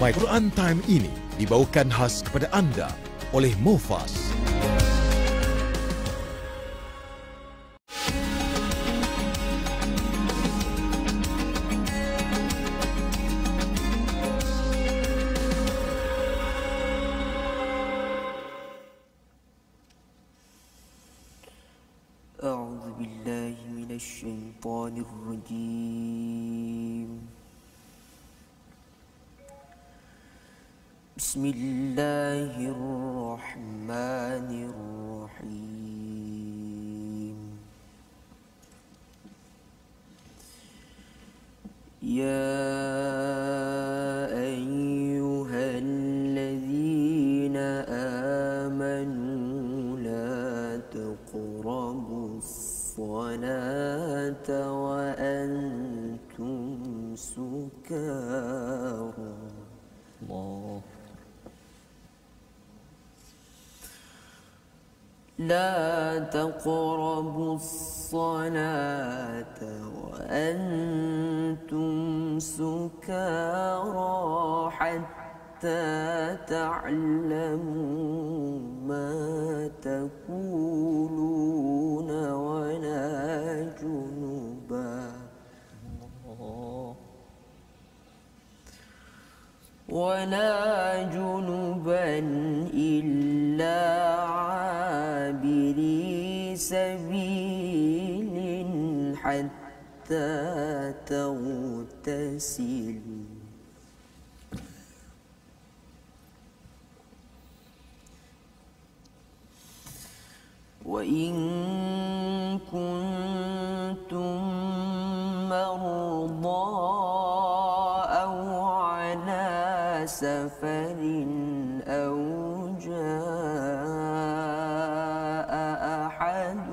My Quran Time ini dibawakan khas kepada anda oleh Mufas. أعوذ بالله من الشيطان الرجيم بسم الله الرحمن الرحيم يا أيها الذين آمنوا لا تقربوا الصلاة وأنتم سكارى الله لا تقربوا الصلاة وأنتم سكارى حتى تعلموا ما تقولون ولا جنبا إلا عابري سبيل حتى تغتسلوا وإن كنتم مرضى أو على سفر أو جاء أحد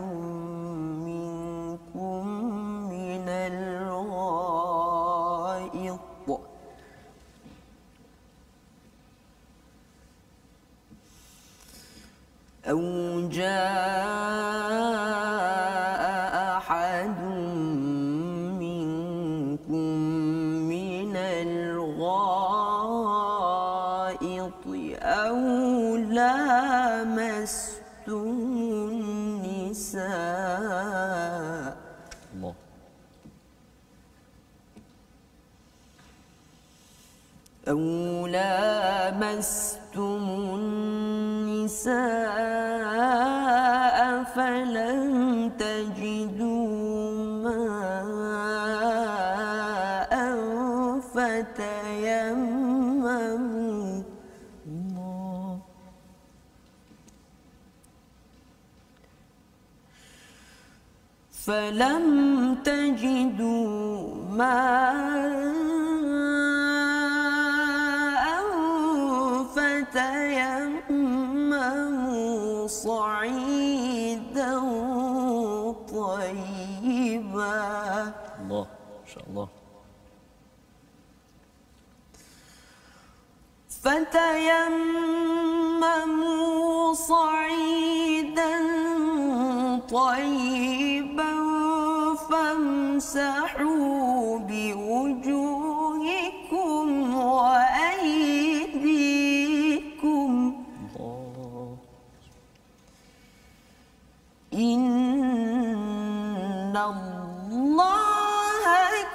منكم من الغائط أو جاء أحد منكم من الغائط أو لامستم النساء أو لامستم النساء فلم تجدوا ماء فتيمموا صعيدا طيبا الله ما شاء الله فتيمموا صعيدا طيبا فامسحوا بوجوهكم وأيديكم إن الله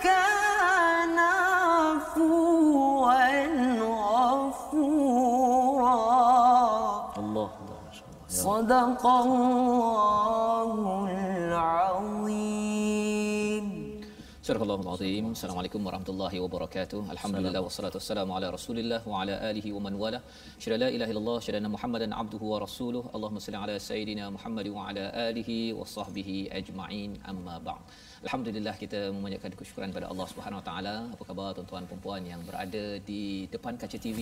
كان عفوا غفورا الله ما شاء الله صدق الله العظيم. Surah Al-Azim. Assalamualaikum warahmatullahi wabarakatuh. Alhamdulillah wassalatu wassalamu ala Rasulillah wa ala alihi wa man wala. Syada la ilaha illallah, syada anna Muhammadan abduhu wa rasuluh. Allahumma salli ala sayidina Muhammad wa ala alihi wa sahbihi ajma'in. Amma ba'd. Alhamdulillah kita memanjatkan kesyukuran kepada Allah Subhanahu Wa Taala. Apa khabar tuan-tuan dan puan yang berada di depan kaca TV,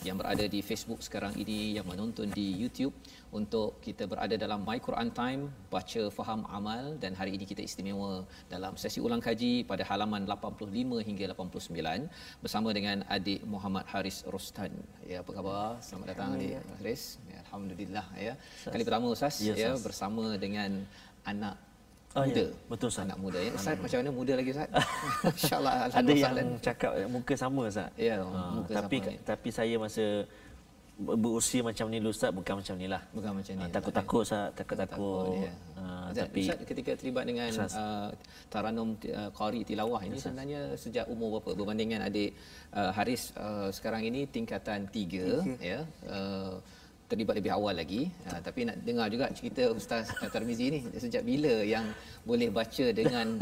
yang berada di Facebook sekarang ini, yang menonton di YouTube, untuk kita berada dalam My Quran Time, baca faham amal, dan hari ini kita istimewa dalam sesi ulang kaji pada halaman 85 hingga 89 bersama dengan adik Muhammad Haris Rostan. Ya, apa khabar? Selamat datang adik Haris. Ya, alhamdulillah ya. Kali pertama Ustaz ya, bersama dengan anak muda. Ya. Betul Ustaz. Anak muda ya. Ustaz macam mana muda lagi Ustaz? Masya-Allah. Ada yang cakap muka sama Ustaz. Ya, muka tapi sama, ya. tapi saya masa berusia macam ni Ustaz, bukan macam ni lah. Bukan macam ni. Takut-takut Ustaz, takut-takut. Ya. Tapi Ustaz ketika terlibat dengan taranum qari tilawah ini sebenarnya sejak umur berapa berbandingan adik Haris sekarang ini tingkatan 3 ya. Terlibat lebih awal lagi, tapi nak dengar juga cerita Ustaz Tarmizi ni sejak bila yang boleh baca dengan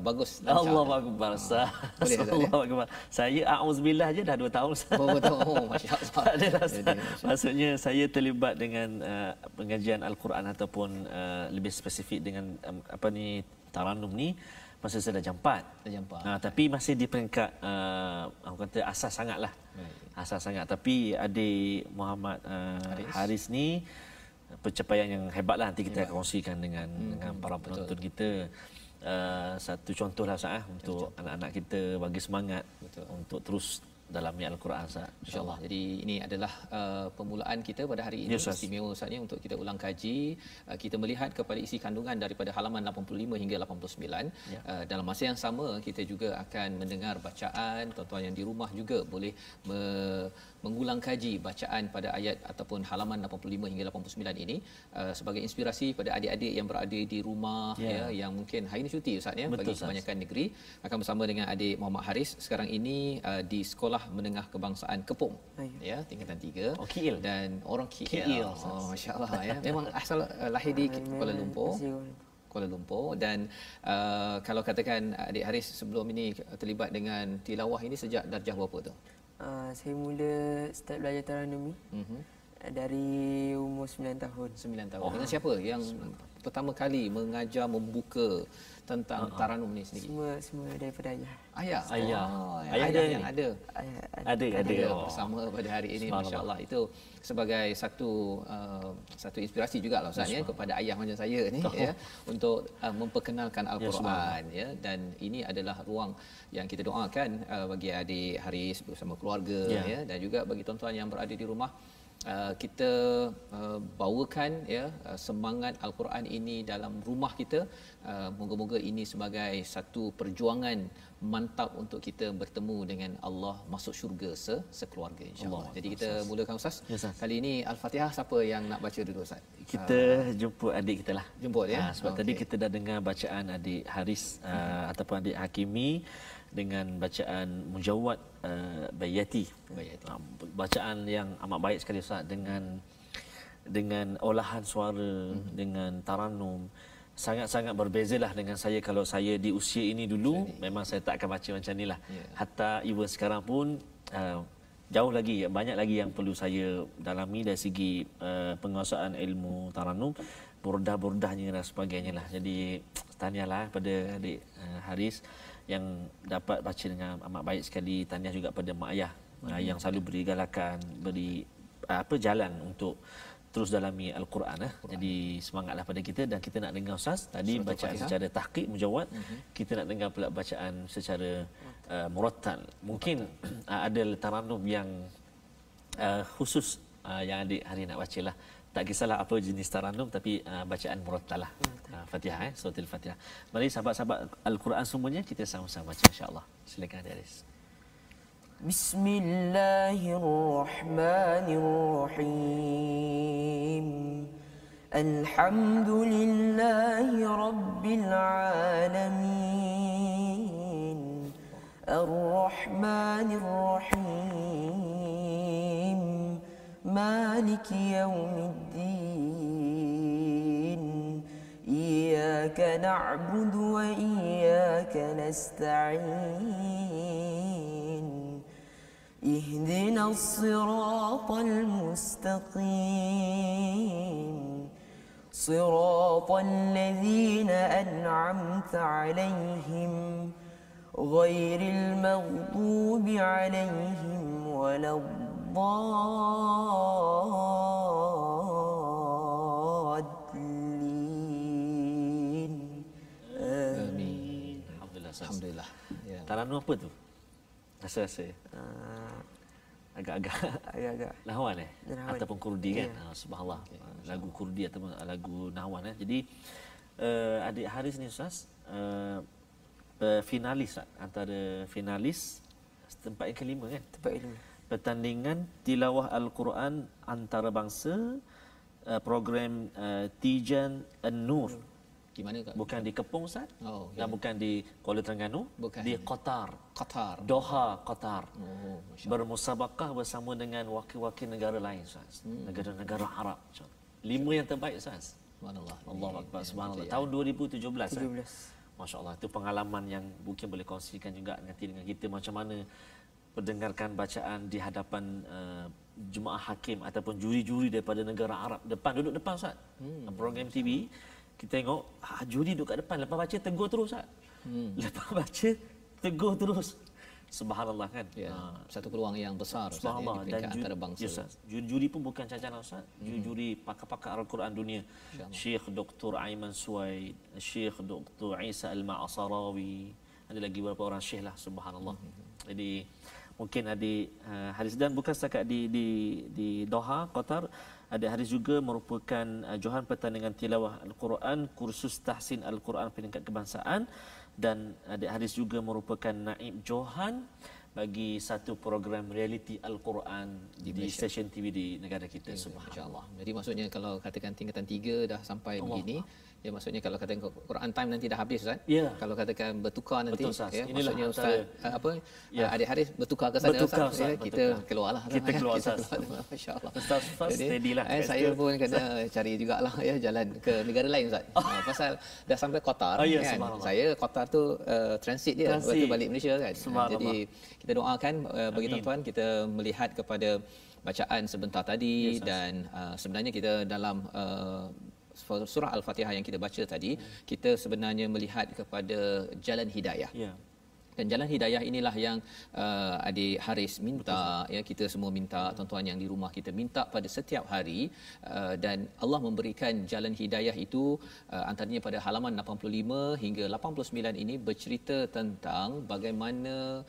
bagus, lancar. Allahu akbar Ustaz. Boleh tak, Allahu akbar. Saya auzubillah je dah 2 tahun. Oh betul. Oh masya-Allah. Maksudnya saya terlibat dengan pengajian Al-Quran ataupun lebih spesifik dengan taranum ni masa saya dah jam 4. Jam 4. Tapi masih di peringkat aku kata asas sangatlah. Asas sangat. Tapi adik Muhammad Haris ni pencapaian yang hebatlah, nanti kita akan kongsikan dengan para penonton kita. Satu contohlah Ustaz untuk anak-anak kita, bagi semangat untuk terus dalami Al-Quran Ustaz. InsyaAllah. Jadi ini adalah permulaan kita pada hari ini. Istimewa Ustaz ni untuk kita ulang kaji. Kita melihat kepada isi kandungan daripada halaman 85 hingga 89. Dalam masa yang sama kita juga akan mendengar bacaan. Tuan-tuan yang di rumah juga boleh mengulang kaji bacaan pada ayat ataupun halaman 85 hingga 89 ini sebagai inspirasi pada adik-adik yang berada di rumah ya, yang mungkin hari ini cuti Ustaz ya. Bagi kebanyakan negeri akan bersama dengan adik Muhammad Haris sekarang ini di Sekolah Menengah Kebangsaan Kepong ya, tingkatan 3. KL. Dan orang KL. Oh masya-Allah ya. Memang asal lahir di Kuala Lumpur dan kalau katakan adik Haris sebelum ini terlibat dengan tilawah ini sejak darjah berapa tu? Saya mula start belajar taranum ni dari umur 9 tahun. 9 tahun. Dengan siapa yang pertama kali mengajar membuka tentang taranum ni sendiri? Semua daripada ayah. Ayah. Ayah Ayah yang ada. Ada. Bersama pada hari ini, masya-Allah. Itu sebagai satu inspirasi juga lah Ustaz ya kepada ayah macam saya ni ya, untuk memperkenalkan Al-Quran ya, dan ini adalah ruang yang kita doakan bagi adik Haris bersama keluarga ya, dan juga bagi tuan-tuan yang berada di rumah. Kita bawakan ya semangat Al-Quran ini dalam rumah kita. Moga-moga ini sebagai satu perjuangan mantap untuk kita bertemu dengan Allah, masuk syurga sekeluarga insya-Allah. Jadi kita mulakan Ustaz. Kali ini Al-Fatihah siapa yang nak baca dulu Ustaz? Kita jemput adik kita lah. Jemput ya. Sebab tadi kita dah dengar bacaan adik Haris ataupun adik Hakimi dengan bacaan Mujawwad Bayati. Bacaan yang amat baik sekali Ustaz, dengan olahan suara, dengan taranum. Sangat-sangat berbezalah dengan saya. Kalau saya di usia ini dulu memang saya tak akan baca macam inilah. Hatta even sekarang pun jauh lagi, banyak lagi yang perlu saya dalami dari segi penguasaan ilmu taranum, burdah-burdahnya dan sebagainya lah. Jadi tahniahlah pada adik Haris yang dapat baca dengan amat baik sekali. Tahniah juga pada mak ayah yang selalu beri galakan, beri jalan untuk terus dalami Al-Quran. Jadi semangatlah pada kita, dan kita nak dengar Ustaz tadi bacaan secara tahqiq mujawwad. Kita nak dengar pula bacaan secara murattal. Mungkin ada taranum yang khusus yang adik hari nak bacalah. Tak kisahlah apa jenis taranum, tapi bacaan murattal lah. Fatihah, surah Al-Fatihah. Mari sahabat-sahabat Al-Quran semuanya kita sama-sama baca insya-Allah. Silakan adik Haris. Bismillahirrahmanirrahim. Alhamdulillahi Rabbil Alamin. Ar-Rahmanir-Rahim. Maliki Yawmiddin. Iyyaka na'budu wa iyyaka nasta'in. اهدنا الصراط المستقيم صراط الذين أنعمت عليهم غير المغضوب عليهم ولا الضالين. Amin. Alhamdulillah. Ya. Taranum apa tu? Rasa-rasa agak-agak nahwan Nahwan. ataupun kurdi kan. Subhanallah. Lagu kurdi ataupun lagu nahwan. Jadi adik Haris ni Ustaz, finalis Ustaz, antara finalis tempat yang kelima kan? Tempat ilmu. Pertandingan tilawah Al-Quran antarabangsa, program Tijan An-Nur. Di mana Kak? Bukan di Kepung Ustaz. Oh, Dan bukan di Kuala Terengganu, Bukan. di Qatar. Qatar. Doha, Qatar. Oh, Masya Bermusabaqah bersama dengan wakil-wakil negara lain Ustaz. Negara-negara Arab. 5 yang terbaik Ustaz. Subhanallah. Allahu Akbar, subhanallah. Ya. Tahun 2017. 17. Masya-Allah, itu pengalaman yang mungkin boleh kongsikan juga dengan kita macam mana mendengarkan bacaan di hadapan jemaah hakim ataupun juri-juri daripada negara Arab. Duduk depan Ustaz. Program TV kita tengok juri duduk kat depan, lepas baca tegur terus Ustaz. Lepas baca tegur terus. Subhanallah kan. Ya, satu peluang yang besar Ustaz, Subhanallah. di peringkat antarabangsa. Ya, Ustaz. Juri-juri pun bukan cacaran Ustaz. Juri-juri pakar-pakar Al-Quran dunia. Syekh Dr. Aiman Suwaid, Syekh Dr. Isa Al-Ma'asarawi. Ada lagi beberapa orang syekh lah, subhanallah. Jadi mungkin adik Haris, dan bukan setakat di Doha, Qatar, adik Haris juga merupakan johan pertandingan tilawah Al-Quran, kursus tahsin Al-Quran peringkat kebangsaan, dan adik Haris juga merupakan naib johan bagi satu program reality Al-Quran di stesen TV di negara kita. Subhanallah. Jadi maksudnya kalau katakan tingkatan 3 dah sampai begini, ya maksudnya kalau katakan Quran time nanti dah habis Ustaz. Ya. Kalau katakan bertukar nanti, Betul, Ustaz. ya Inilah maksudnya antara- Ustaz adik Haris bertukar ke sana Bertukar, Ustaz, Ustaz, ya, kita bertukar. keluarlah. Kita keluar, Ustaz. Masya-Allah. Ustaz first steady lah. Saya pun kena cari jugalah ya jalan ke negara lain Ustaz. Pasal dah sampai Qatar Ya, kan. subhanallah. Saya Qatar tu transit dia, lepas tu balik Malaysia kan. Subhanallah. Jadi kita doakan bagi Amin. tuan-tuan, kita melihat kepada bacaan sebentar tadi, dan sebenarnya kita dalam surah Al-Fatihah yang kita baca tadi, kita sebenarnya melihat kepada jalan hidayah. Ya. Dan jalan hidayah inilah yang adik Haris minta. Ya, kita semua minta, tuan-tuan yang di rumah kita minta pada setiap hari, dan Allah memberikan jalan hidayah itu antaranya pada halaman 85 hingga 89 ini bercerita tentang bagaimana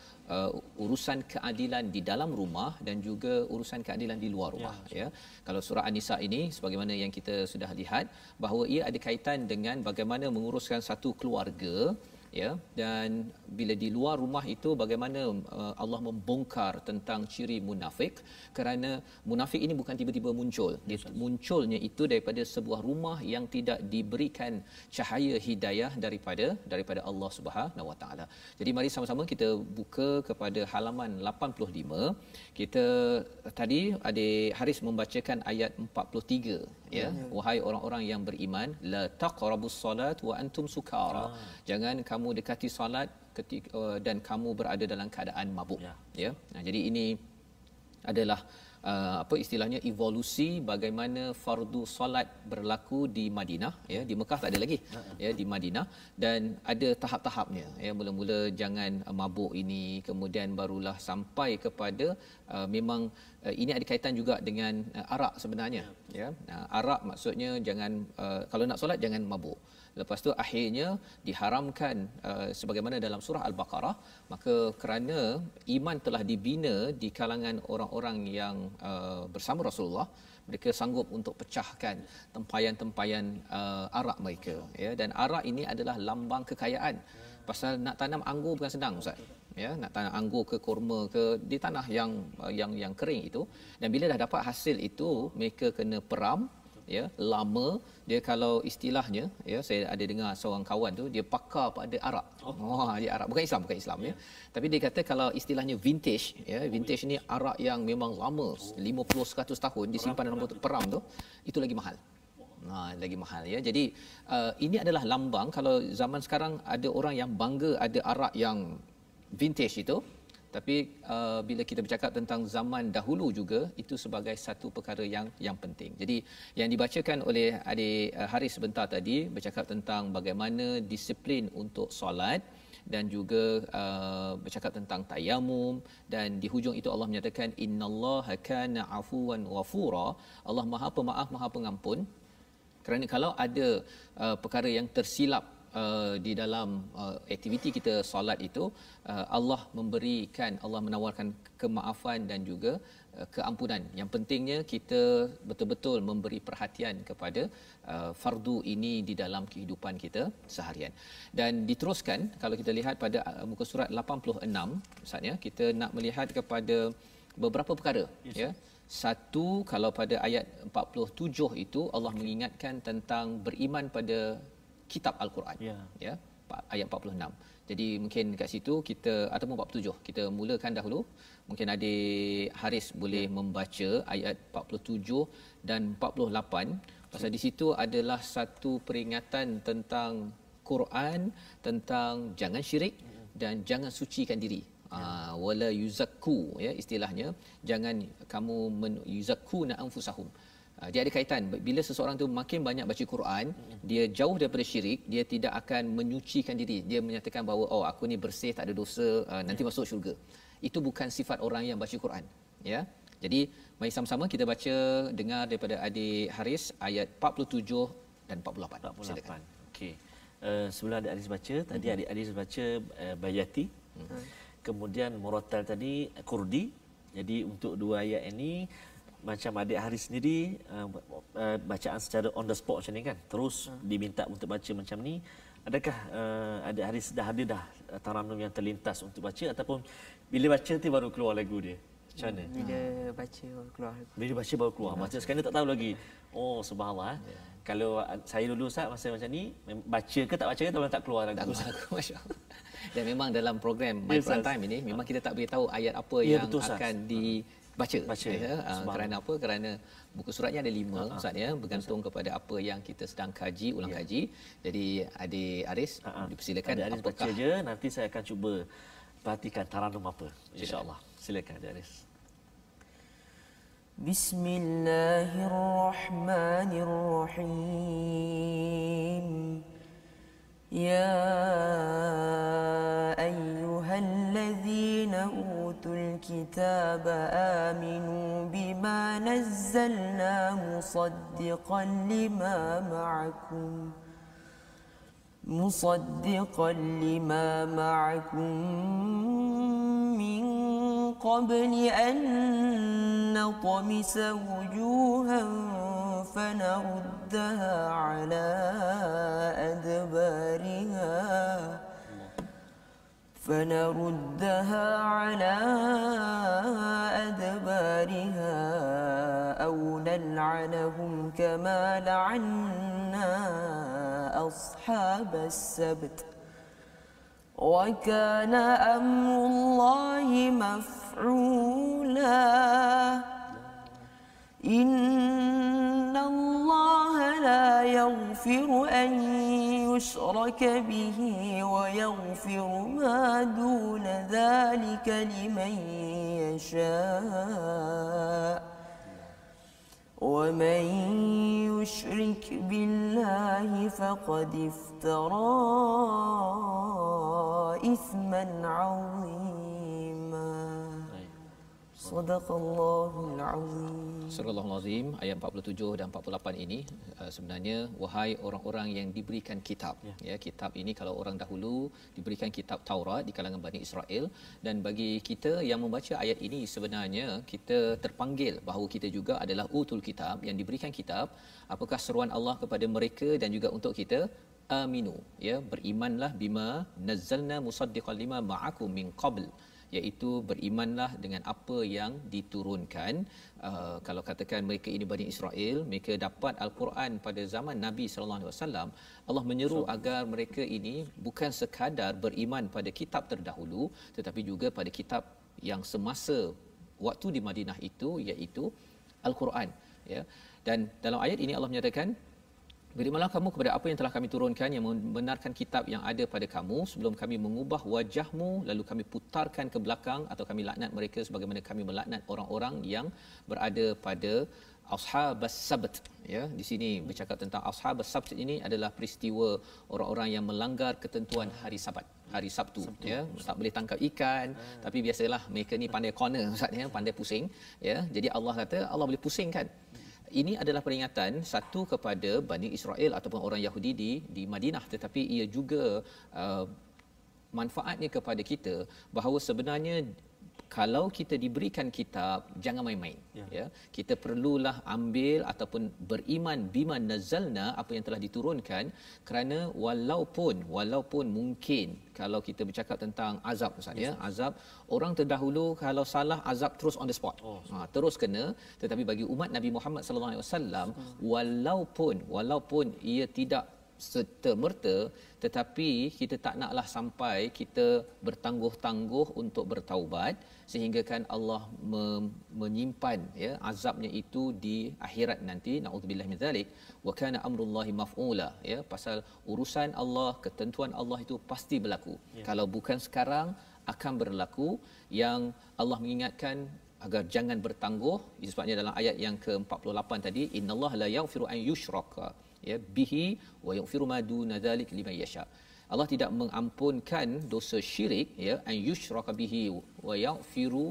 urusan keadilan di dalam rumah dan juga urusan keadilan di luar rumah. Ya. Kalau surah An-Nisa ini sebagaimana yang kita sudah lihat bahawa ia ada kaitan dengan bagaimana menguruskan satu keluarga, ya, dan bila di luar rumah itu bagaimana Allah membongkar tentang ciri munafik, kerana munafik ini bukan tiba-tiba muncul. Dia munculnya itu daripada sebuah rumah yang tidak diberikan cahaya hidayah daripada Allah Subhanahu Wa Taala. Jadi mari sama-sama kita buka kepada halaman 85. Kita tadi adik Haris membacakan ayat 43, ya. Wahai orang-orang yang beriman, la taqrabus salat wa antum sukara. Jangan kamu dekati solat ketika dan kamu berada dalam keadaan mabuk, ya. Nah, jadi ini adalah apa istilahnya, evolusi bagaimana fardu solat berlaku di Madinah, ya. Di Mekah tak ada lagi, ya, di Madinah, dan ada tahap-tahapnya, ya. Mula-mula jangan mabuk ini, kemudian barulah sampai kepada memang ini ada kaitan juga dengan arak sebenarnya, ya. Arak maksudnya jangan kalau nak solat jangan mabuk. Lepas tu akhirnya diharamkan sebagaimana dalam surah Al-Baqarah, maka kerana iman telah dibina di kalangan orang-orang yang bersama Rasulullah, mereka sanggup untuk pecahkan tempayan-tempayan arak mereka, ya. Dan arak ini adalah lambang kekayaan. Pasal nak tanam anggur bukan senang Ustaz, ya. Nak tanam anggur ke kurma ke di tanah yang kering itu, dan bila dah dapat hasil itu mereka kena peram, ya, lama. Dia kalau istilahnya, ya, saya ada dengar seorang kawan tu dia pakar pada arak. Dia arak bukan Islam, ya. Tapi dia kata kalau istilahnya vintage, ya, vintage ni arak yang memang lama 50-100 tahun disimpan dalam botol peram tu, itu lagi mahal. Lagi mahal, ya. Jadi ini adalah lambang. Kalau zaman sekarang ada orang yang bangga ada arak yang vintage itu, tapi bila kita bercakap tentang zaman dahulu juga, itu sebagai satu perkara yang penting. Jadi yang dibacakan oleh adik Haris sebentar tadi bercakap tentang bagaimana disiplin untuk solat, dan juga bercakap tentang tayamum, dan di hujung itu Allah menyatakan innallaha kana afuwan ghafura. Allah Maha Pemaaf, Maha Pengampun. Kerana kalau ada perkara yang tersilap di dalam aktiviti kita solat itu Allah menawarkan kemaafan dan juga keampunan. Yang pentingnya kita betul-betul memberi perhatian kepada fardu ini di dalam kehidupan kita seharian. Dan diteruskan kalau kita lihat pada muka surat 86 Ustaz ya, kita nak melihat kepada beberapa perkara ya. Satu, kalau pada ayat 47 itu Allah mengingatkan tentang beriman pada kitab Al-Quran ya, ayat 46. Jadi mungkin kat situ kita ataupun 47 kita mulakan dahulu. Mungkin adik Haris boleh membaca ayat 47 dan 48 pasal di situ adalah satu peringatan tentang Quran, tentang jangan syirik dan jangan sucikan diri. Wala yuzakku ya, istilahnya jangan kamu yuzakkuna anfusahum. Dia ada kaitan bila seseorang tu makin banyak baca Quran, dia jauh daripada syirik, dia tidak akan menyucikan diri. Dia menyatakan bahawa aku ni bersih, tak ada dosa, nanti masuk syurga. Itu bukan sifat orang yang baca Quran ya. Jadi mari sama-sama kita baca, dengar daripada adik Haris ayat 47 dan 48. Silakan. Okey. Sebelum adik Haris baca, tadi adik Haris baca Bayati. Kemudian Murattal tadi Kurdi. Jadi untuk dua ayat ini macam adik Haris sendiri bacaan secara on the spot macam ni kan, terus diminta untuk baca macam ni. Adakah adik Haris dah ada taranum yang terlintas untuk baca, ataupun bila baca nanti baru keluar lagu dia? Macam mana? Bila baca baru keluar. Bila baca baru keluar. Macam sekarang ni tak tahu lagi. Oh subhanallah. Kalau saya dulu Ustaz masa macam ni, baca ke tak baca ke tak keluar lagu. Tak keluar lagu, masya-Allah. Dan memang dalam program My Quran Time ini memang kita tak beritahu ayat apa yang betul, akan dibaca ya. Kerana apa? Kerana buku suratnya ada 5 Ustaz ya, bergantung kepada apa yang kita sedang kaji, ulang kaji. Jadi adik Aris dipersilakan, adik Aris baca je, nanti saya akan cuba perhatikan taranum apa insya-Allah. Silakan adik Aris. Bismillahirrahmanirrahim. Ya ayyuhalladzina utul kitaba aminu bima nazzalna musaddiqan lima ma'akum min qabli an natmisa wujuhan fanaruddaha ala adbariha aw nal'anahum kama la'anna ashabas sabt wa kana amrullahi maf'ula. Innallaha la yaghfiru an yushraka bihi wa yaghfiru ma duna dhalika liman yasha'. ومن يشرك بالله فقد افترى إثما عظيما. صدق الله العظيم. Surah Al-Azim ayat 47 dan 48 ini sebenarnya wahai orang-orang yang diberikan kitab ya, kitab ini kalau orang dahulu diberikan kitab Taurat di kalangan Bani Israel, dan bagi kita yang membaca ayat ini sebenarnya kita terpanggil bahawa kita juga adalah utul kitab, yang diberikan kitab. Apakah seruan Allah kepada mereka dan juga untuk kita? Aminu ya, berimanlah bima nazzalna musaddiqan lima ma'akum min qabl, iaitu berimanlah dengan apa yang diturunkan. Kalau katakan mereka ini Bani Israel, mereka dapat Al-Quran pada zaman Nabi sallallahu alaihi wasallam, Allah menyeru agar mereka ini bukan sekadar beriman pada kitab terdahulu tetapi juga pada kitab yang semasa waktu di Madinah itu, iaitu Al-Quran ya. Dan dalam ayat ini Allah menyatakan, berimanlah kamu kepada apa yang telah kami turunkan yang membenarkan kitab yang ada pada kamu sebelum kami mengubah wajahmu lalu kami putarkan ke belakang atau kami laknat mereka sebagaimana kami melaknat orang-orang yang berada pada Ashabas Sabt ya. Di sini bercakap tentang Ashabas Sabt, ini adalah peristiwa orang-orang yang melanggar ketentuan hari Sabat, hari Sabtu ya. Tak boleh tangkap ikan, tapi biasalah mereka ni pandai corner Ustaz ya, pandai pusing ya. Jadi Allah kata Allah boleh pusingkan. ini adalah peringatan satu kepada Bani Israel ataupun orang Yahudi di Madinah, tetapi ia juga manfaatnya kepada kita bahawa sebenarnya kalau kita diberikan kitab, jangan main-main. Ya, kita perlulah ambil ataupun beriman bima nazalna, apa yang telah diturunkan, kerana walaupun mungkin kalau kita bercakap tentang azab Ustaz, ya, azab orang terdahulu kalau salah azab terus on the spot. Terus kena, tetapi bagi umat Nabi Muhammad sallallahu alaihi wasallam, walaupun ia tidak serta-merta, tetapi kita tak naklah sampai kita bertangguh-tangguh untuk bertaubat sehingga kan Allah menyimpan, ya, azabnya itu di akhirat nanti. Naudzubillah min zalik. Wa kana amrullahi maf'ula, ya, pasal urusan Allah, ketentuan Allah itu pasti berlaku. Kalau bukan sekarang akan berlaku. Yang Allah mengingatkan agar jangan bertangguh, itu sebabnya dalam ayat yang ke-48 tadi, innallaha la yaghfiru an yushraka, ya, bihi wa yaghfiru ma duna dzalik liman yasha. Allah tidak mengampunkan dosa syirik, ya, an yushraka bihi wa yaghfiru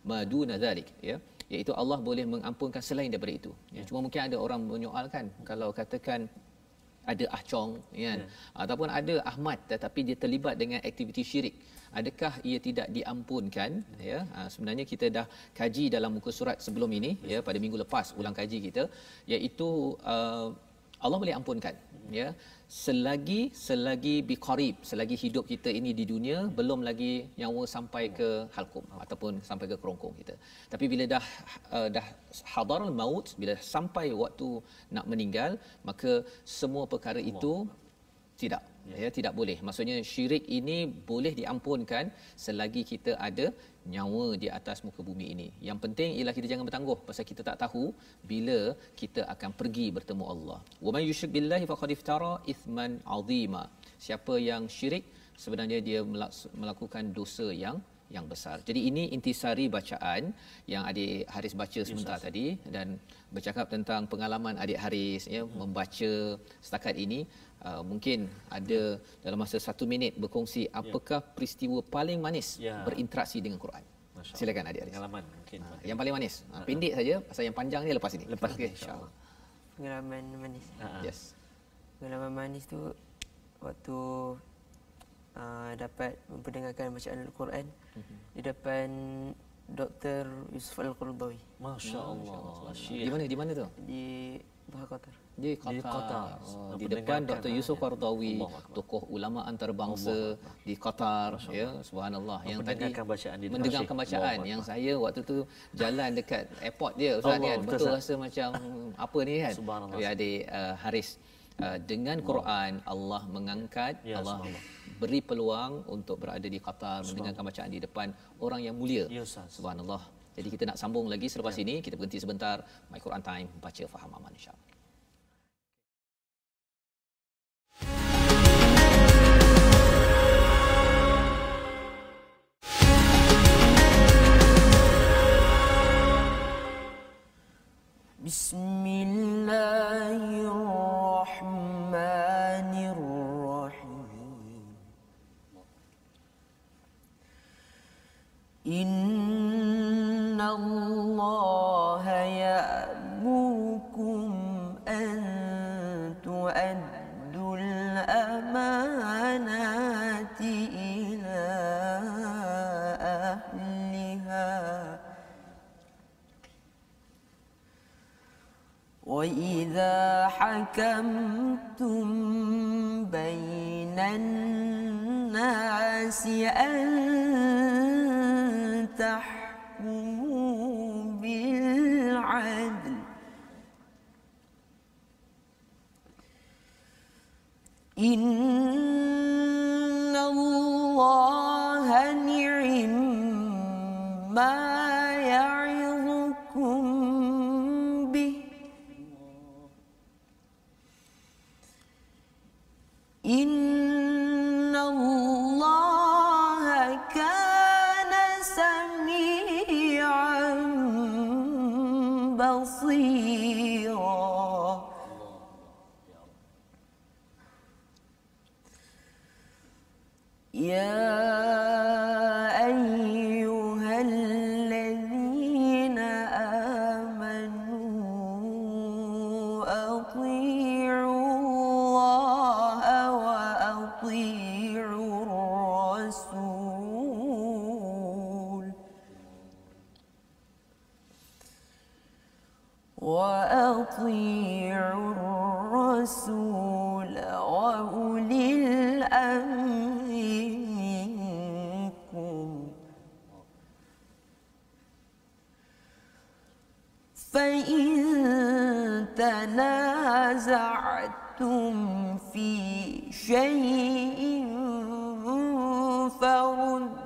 ma duna dzalik, ya, iaitu Allah boleh mengampunkan selain daripada itu. Ya, cuma mungkin ada orang menyoalkan, kalau katakan ada Ahcong, kan, ataupun ada Ahmad tetapi dia terlibat dengan aktiviti syirik, adakah ia tidak diampunkan? Ya, sebenarnya kita dah kaji dalam muka surat sebelum ini, ya, pada minggu lepas ulang kaji kita, iaitu Allah boleh ampunkan, ya, selagi biqarib, selagi hidup kita ini di dunia, belum lagi nyawa sampai ke halqum ataupun sampai ke kerongkong kita. Tapi bila dah hadarul maut, bila sampai waktu nak meninggal, maka semua perkara itu tidak boleh. Maksudnya syirik ini boleh diampunkan selagi kita ada nyawa di atas muka bumi ini. Yang penting ialah kita jangan bertangguh, pasal kita tak tahu bila kita akan pergi bertemu Allah. Wa may yusyrik billahi faqad iftara ithman azima. Siapa yang syirik, sebenarnya dia melakukan dosa yang besar. Jadi ini intisari bacaan yang adik Haris baca sebentar tadi, dan bercakap tentang pengalaman adik Haris, ya, membaca setakat ini. Mungkin ada dalam masa 1 minit berkongsi apakah peristiwa paling manis berinteraksi dengan Quran. Silakan adik Haris. Pengalaman mungkin. Yang paling manis. Pendek saja, pasal yang panjang ni lepas ini. Okey, insya-Allah. Pengalaman manis. Yes. Pengalaman manis tu waktu dapat memperdengarkan bacaan Al-Quran di depan Dr. Yusuf Al-Qaradawi. Masya-Allah. Di mana tu? Di Doha Qatar. Di Qatar. Di depan Dr. Yusuf Qaradawi, tokoh ulama antarabangsa di Qatar, ya, subhanallah, yang tadi mendengarkan bacaan yang saya waktu tu jalan dekat airport dia Ustaz, kan, betul rasa macam apa ni, kan. Tapi adik Haris, dengan Quran Allah mengangkat, Allah beri peluang untuk berada di Qatar, mendengarkan bacaan di depan orang yang mulia. Subhanallah. Jadi kita nak sambung lagi selepas ini. Kita berhenti sebentar. My Quran Time, baca faham aman, insya-Allah. Bismillahirrahmanirrahim. Inna Allah ya'murukum an tu'addul amanati ila ahliha wa idza hakamtum bainan nasi an tahkumu bil adl inna Allaha ni'ma ya'idukum bih inna Allaha kana sami'an basira. Ya ayyuhalladzina amanu وأطيعوا الرسول وأولي الأمر منكم فإن تنازعتم في شيء فردوه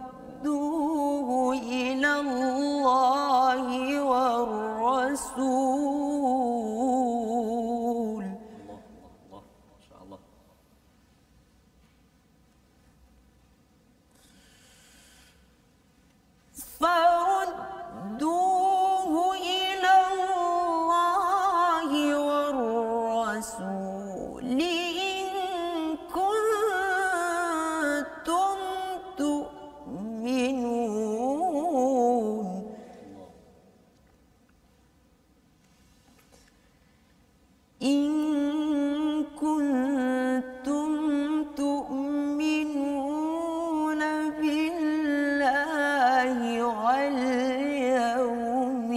إلى الله والرسول فردوه إلى الله والرسول إن كنتم تؤمنون إن كنتم تؤمنون بالله واليوم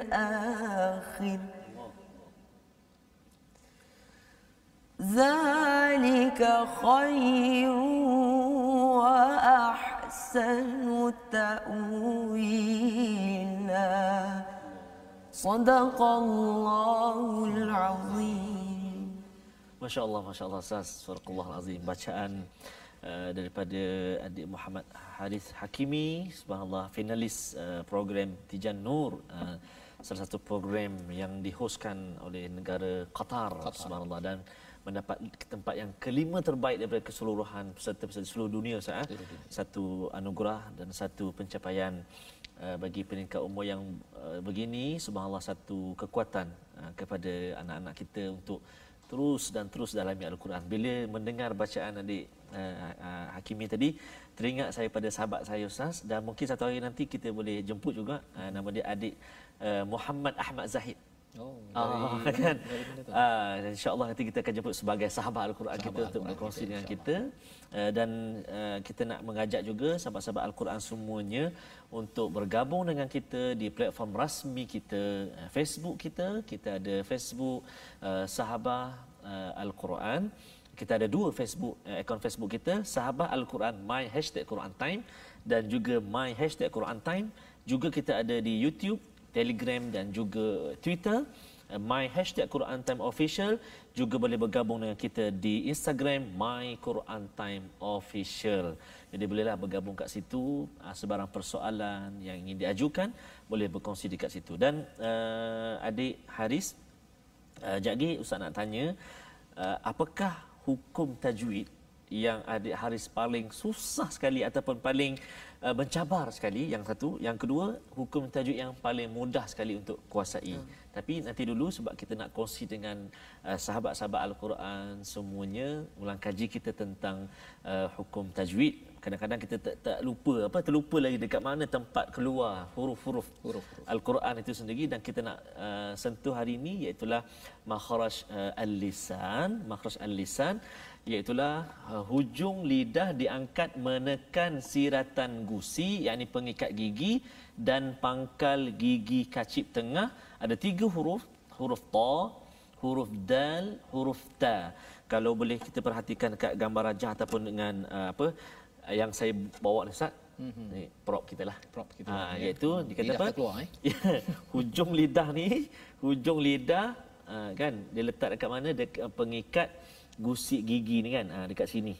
الآخر ذلك خير وأحسن تأويلا صدق الله العظيم. Masya Allah, Ustaz. Subhanallah azim. Bacaan daripada adik Muhammad Harith Hakimi, subhanallah, finalis program Tijan Nur, salah satu program yang dihoskan oleh negara Qatar. Subhanallah, dan mendapat tempat yang kelima terbaik daripada keseluruhan peserta-peserta seluruh dunia, Ustaz. Satu anugerah dan satu pencapaian bagi peringkat umur yang begini, subhanallah, satu kekuatan kepada anak-anak kita untuk terus dalami Al-Quran. Bila mendengar bacaan adik Hakimi tadi, teringat saya pada sahabat saya, Ustaz, dan mungkin satu hari nanti kita boleh jemput juga. Nama dia adik Muhammad Ahmad Zahid. Kan? InsyaAllah nanti kita akan jemput sebagai sahabat Al-Quran kita untuk berkongsi dengan kita. Dan kita nak mengajak juga sahabat-sahabat Al-Quran semuanya untuk bergabung dengan kita di platform rasmi kita, Facebook kita. Kita ada Facebook Sahabat Al-Quran. Kita ada dua Facebook, akaun Facebook kita, Sahabat Al-Quran My #Quran Time dan juga My #Quran Time. Juga kita ada di YouTube, Telegram dan juga Twitter, My #Quran Time Official. Juga boleh bergabung dengan kita di Instagram, My Quran Time Official. Jadi bolehlah bergabung kat situ. Sebarang persoalan yang ingin diajukan boleh berkongsi dekat situ. Dan adik Haris, sekejap lagi Ustaz nak tanya, apakah hukum tajwid yang adik Haris paling susah sekali ataupun paling mencabar sekali, yang satu. Yang kedua, hukum tajwid yang paling mudah sekali untuk kuasai. Tapi nanti dulu, sebab kita nak kongsi dengan sahabat-sahabat Al-Quran semuanya, ulang kaji kita tentang hukum tajwid. Kadang-kadang kita terlupa lagi dekat mana tempat keluar huruf-huruf Al-Quran itu sendiri. Dan kita nak sentuh hari ini, iaitulah makhraj al-lisan. Makhraj al-lisan iaitulah hujung lidah diangkat menekan siratan gusi, yakni pengikat gigi, dan pangkal gigi kacip tengah. Ada 3 huruf, huruf ta, huruf dal, huruf ta. Kalau boleh kita perhatikan dekat gambar rajah ataupun dengan yang saya bawa ni, Ustaz. Ni prop kita lah. Iaitu dikata apa? Hujung lidah ni, hujung lidah kan dia letak dekat mana? Dekat pengikat gusik gigi ni kan, dekat sini.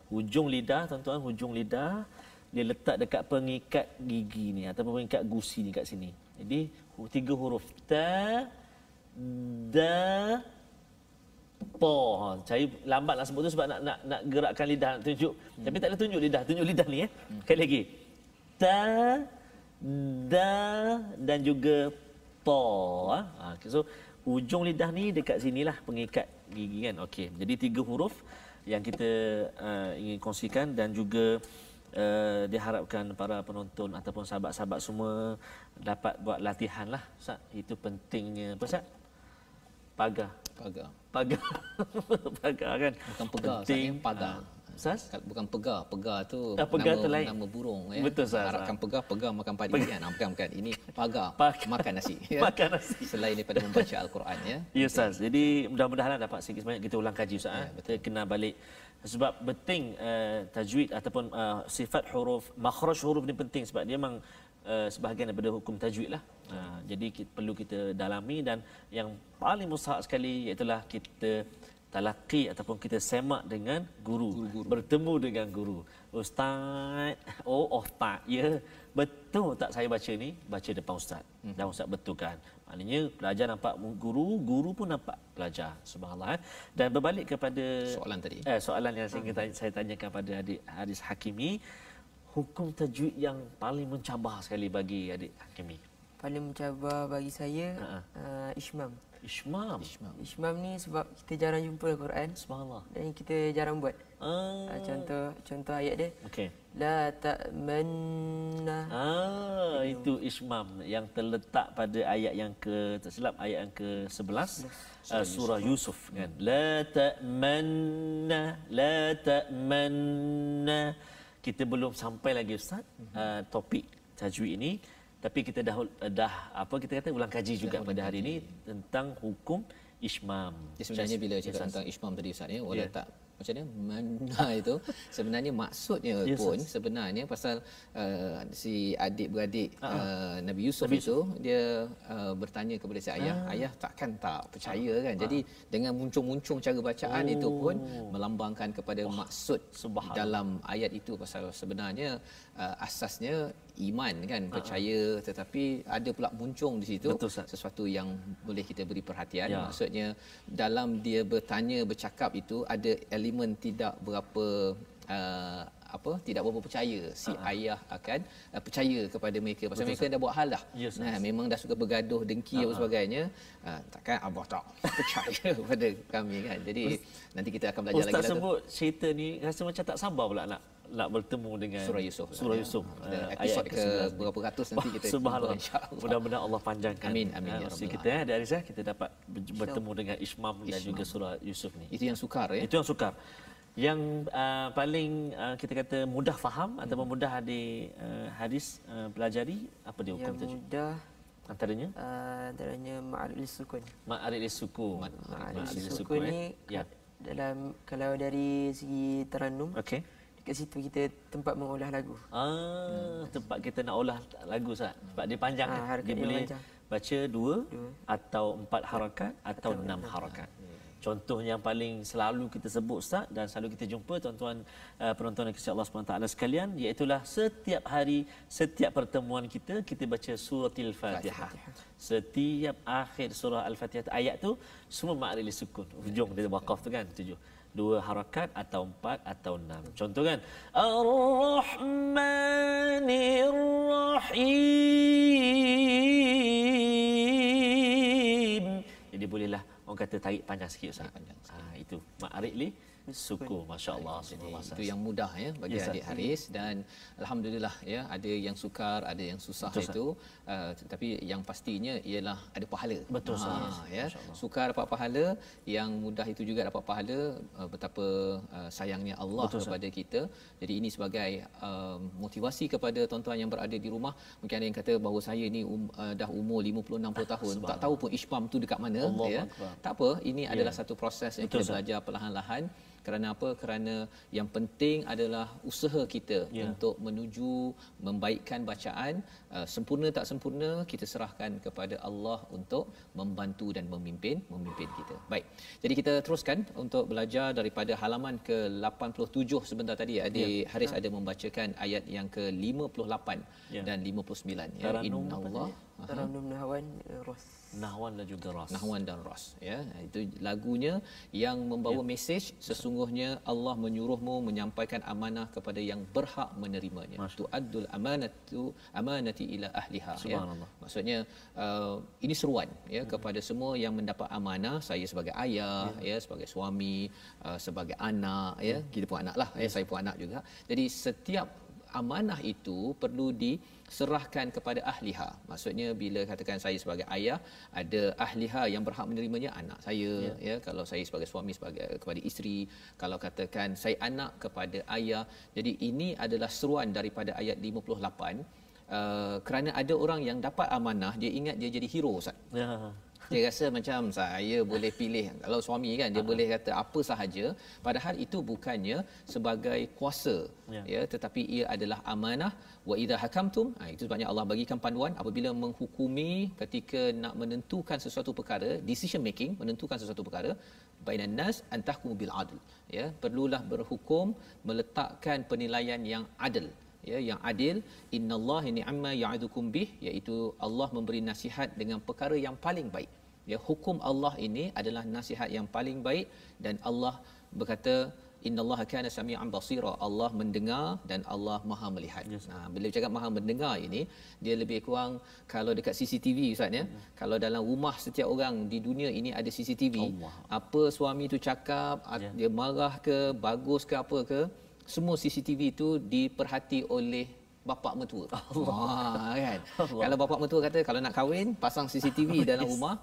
Hujung lidah, tuan-tuan, hujung lidah dia letak dekat pengikat gigi ni ataupun pengikat gusi ni kat sini. Jadi 3 huruf ta, da, po. Saya lambat nak sebut tu sebab nak gerakkan lidah, nak tunjuk. Tapi tak ada tunjuk lidah ni Sekali lagi. Ta, da dan juga po. So hujung lidah ni dekat sinilah pengikat gigi kan. Okey. Jadi 3 huruf yang kita ingin kongsikan, dan juga diharapkan para penonton ataupun sahabat-sahabat semua dapat buat latihan lah, Ustaz. Itu pentingnya apa, Ustaz? Pagar. Pagar kan. Bukan pegar, penting. Pagar. Ustaz? Bukan pegar. Pegar tu pegar nama, tu lain. nama burung ya. Betul, Ustaz. Harapkan pegar makan padi kan. Bukan. Ini pagar makan nasi ya. Makan nasi. Selain daripada membaca Al-Quran ya. Ya Ustaz. Jadi mudah-mudahan dapat sikit sebanyak kita ulang kaji Ustaz. Ya, Kita kena balik sebab penting tajwid ataupun sifat huruf, makhraj huruf ni penting sebab dia memang sebahagian daripada hukum tajwid lah. Jadi perlu kita dalami dan yang paling mustahak sekali iaitulah kita talaqi ataupun kita semak dengan guru. Bertemu dengan guru. Ustaz, ustaz, ya betul tak saya baca ni? Baca depan ustaz. Dan ustaz betulkan. Maknanya pelajar nampak guru pun nampak pelajar. Subhanallah. Dan berbalik kepada soalan tadi. Soalan yang saya tanyakan pada adik Haris Hakimi, hukum tajwid yang paling mencabar sekali bagi adik Hakimi. Paling mencabar bagi saya Ishmam. Ishmam ni sebab kita jarang jumpa Al-Quran. Subhanallah. Dan kita jarang buat. Contoh ayat dia. Okey. La ta'manna. Itu Ishmam yang terletak pada ayat yang tak silap ayat yang ke-11 surah Yusuf kan. La ta'manna. Kita belum sampai lagi Ustaz topik tajwid ini. Tapi kita dah kita kata ulang kaji juga pada hari ini tentang hukum ishmam. Sebenarnya bila cakap tentang ishmam tadi Ustaz ya, wala tak macam mana mana itu sebenarnya maksudnya pun sebenarnya pasal si adik-beradik Nabi Yusuf itu dia bertanya kepada si ayah takkan tak percaya kan. Jadi dengan muncung-muncung cara bacaan itu pun melambangkan kepada maksud dalam ayat itu pasal sebenarnya asasnya iman kan, percaya, tetapi ada pula muncung di situ sesuatu yang boleh kita beri perhatian. Maksudnya dalam dia bercakap itu ada elemen tidak berapa tidak berapa percaya si ayah akan percaya kepada mereka pasal mereka dah buat hal dah. Memang dah suka bergaduh, dengki apa sebagainya. Takkan abah tak percaya pada kami kan. Jadi nanti kita akan belajar lagi. Ustaz sebut cerita ni rasa macam tak sabar pula nak bertemu dengan surah Yusuf. Ayat ke berapa ratus nanti kita subhanallah. Mudah-mudahan Allah panjangkan. Amin ya rabbal kita ada Arizah kita dapat bertemu dengan Ishmam dan juga surah Yusuf ni. Itu yang sukar ya. Itu yang sukar. Yang paling kita kata mudah faham ataupun mudah adik Haris pelajari apa dia hukum tajwid? Yang mudah antaranya ma'arif lisukun. Ma'arif lisukun. Ma'arif lisukun ni dalam kalau dari segi tarannum. Okey. Dekat situ kita tempat mengolah lagu. Tempat kita nak olah lagu Ustaz. Sebab dia panjang kan. Dia boleh panjang. Baca 2 atau 4 harakat atau 6 harakat. Contoh yang paling selalu kita sebut Ustaz dan selalu kita jumpa tuan-tuan penonton yang Allah SWT sekalian, iaitulah setiap hari, setiap pertemuan kita baca suratul Fatihah. Setiap akhir surah Al-Fatihah ayat tu semua ma'arif lisukun. Hujung dia waqaf tu kan 7. 2 harakat atau 4 atau 6. Contoh kan Ar-Rahmanir-Rahim. Jadi bolehlah orang kata tarik panjang sikit Ustaz. Itu ma'arif li suku, masya-Allah. Itu yang mudah ya bagi adik Haris dan alhamdulillah ya ada yang sukar, ada yang susah. Betul, itu tetapi yang pastinya ialah ada pahala. Betul ya. Sukar dapat pahala, yang mudah itu juga dapat pahala. Betapa sayangnya Allah kepada kita. Jadi ini sebagai motivasi kepada tuan-tuan yang berada di rumah. Mungkin ada yang kata bahawa saya ni dah umur 50-60 tahun, tak tahu pun ishmam tu dekat mana ya. Tak apa, ini adalah satu proses yang kita belajar perlahan-lahan. Kerana apa? Kerana yang penting adalah usaha kita untuk menuju membaikkan bacaan. Sempurna tak sempurna kita serahkan kepada Allah untuk membantu dan memimpin kita. Baik. Jadi kita teruskan untuk belajar daripada halaman ke-87 sebentar tadi. Adik Haris ada membacakan ayat yang ke-58 dan 59 ya. Innallah Tarannum Nahwan Ras. Nahwan dan juga Ras. Nahwan dan Ras ya. Itu lagunya yang membawa mesej sesungguhnya Allah menyuruhmu menyampaikan amanah kepada yang berhak menerimanya. Tu'addul amanati ila ahliha ya. Maksudnya ini seruan ya kepada semua yang mendapat amanah. Saya sebagai ayah ya, sebagai suami, sebagai anak ya. Kita pun anak lah ya, saya pun anak juga. Jadi setiap amanah itu perlu diserahkan kepada ahliha. Maksudnya bila katakan saya sebagai ayah, ada ahliha yang berhak menerimanya, anak saya, ya, kalau saya sebagai suami kepada isteri, kalau katakan saya anak kepada ayah. Jadi ini adalah seruan daripada ayat 58. Kerana ada orang yang dapat amanah, dia ingat dia jadi hero, Ustaz. Ya. Dia rasa macam saya boleh pilih, kalau suami kan dia boleh kata apa sahaja, padahal itu bukannya sebagai kuasa, ya, tetapi ia adalah amanah. Wa idza hakamtum, itu sebabnya Allah bagikan panduan apabila menghukumi, ketika nak menentukan sesuatu perkara, decision making, menentukan sesuatu perkara, bainan nas an tahkumu bil adl, ya, perlulah berhukum meletakkan penilaian yang adil, ya, yang adil. Innallaha ni'ma ya'idukum bih, iaitu Allah memberi nasihat dengan perkara yang paling baik. Ya, hukum Allah ini adalah nasihat yang paling baik, dan Allah berkata innallaha kana sami'an basira, Allah mendengar dan Allah Maha melihat. Bila cakap Maha mendengar ini, dia lebih kurang kalau dekat CCTV, Ustaz, ya. Kalau dalam rumah setiap orang di dunia ini ada CCTV, apa suami tu cakap, dia marah ke, bagus ke, apa ke, semua CCTV itu diperhati oleh bapa mertua. Kan? Kalau bapa mertua kata kalau nak kahwin pasang CCTV dalam rumah,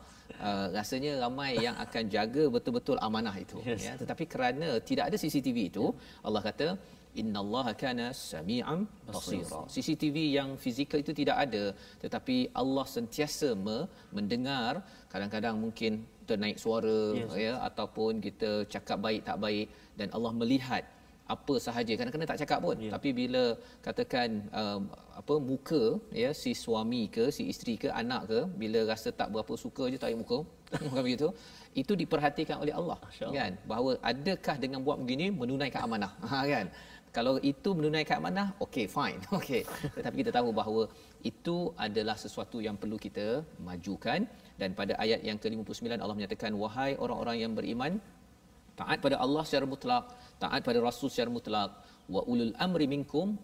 rasanya ramai yang akan jaga betul-betul amanah itu. Ya, tetapi kerana tidak ada CCTV itu, Allah kata innallaha kana sami'an basira. CCTV yang fizikal itu tidak ada, tetapi Allah sentiasa mendengar. Kadang-kadang mungkin ternaik suara, ya, ataupun kita cakap baik tak baik, dan Allah melihat apa sahaja. Kadang-kadang tak cakap pun, tapi bila katakan muka, ya, si suami ke, si isteri ke, anak ke, bila rasa tak berapa suka je tarik muka bukan begitu, itu diperhatikan oleh Allah, kan, bahawa adakah dengan buat begini menunaikan amanah, kan. Kalau itu menunaikan amanah, okey, fine, okey. Tetapi kita tahu bahawa itu adalah sesuatu yang perlu kita majukan. Dan pada ayat yang ke-59 Allah menyatakan, wahai orang-orang yang beriman, taat pada Allah secara mutlak, taat pada Rasul secara mutlak, wa ulul amri minkum,